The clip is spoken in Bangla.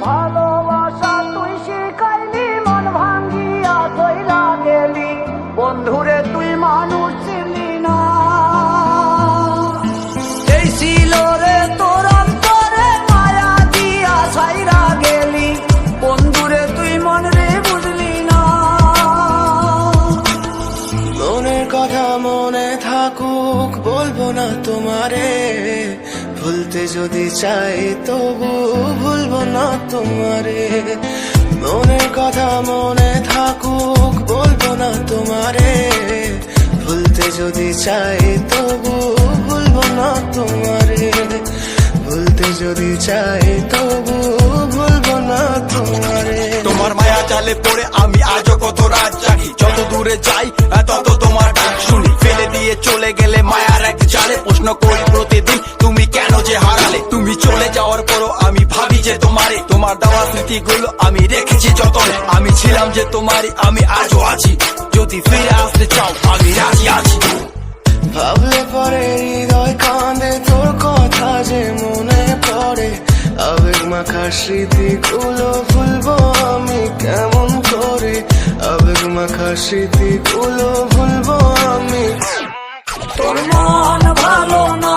ভালোবাসা তুই শিখাইলি, মন ভাঙ্গিয়া চইলা গেলি, বন্ধুরে তুই মানুষ চিনলি না। এই ছিল রে তোর অন্তরে মায়া দিয়া ছাইরা গেলি, বন্ধুরে তুই মন রে বুঝলি না। মনের কথা মনে থাকুক বলবো না তোমারে, ভুলতে যদি চাই তবু ভুলবো না তোমারে। মনের কথা মনে থাকুক বলবো না তোমারে, ভুলতে যদি চাই তবু ভুলবো না তোমারে। ভুলতে যদি চাই তবু ভুলবো না তোমারে। তোমার মায়া জালে পড়ে আমি আজও কত রাত জাগি, যত দূরে যাই তত তোমার ডাক শুনি। ফেলে দিয়ে চলে গেলে মায়ার এক জালে, প্রশ্ন করি প্রতিদিন তুমি কেন যে হারালে। তুমি চলে যাওয়ার পরও আমি ভাবি যে তোমারে, তোমার দেওয়া স্মৃতিগুলো আমি রেখেছি যতনে। আমি ছিলাম যে তোমারই, আমি আজও আছি, যদি ফিরে আসতে চাও আমি রাজি আছি। ভাবলে পরে হৃদয় কাঁদে, তোর কথা যে মনে পড়ে। আবেগ মাখা স্মৃতিগুলো ভুলবো আমি কেমন করে, আবেগ মাখা স্মৃতিগুলো ভুলবো আমি। তোর মন ভালো না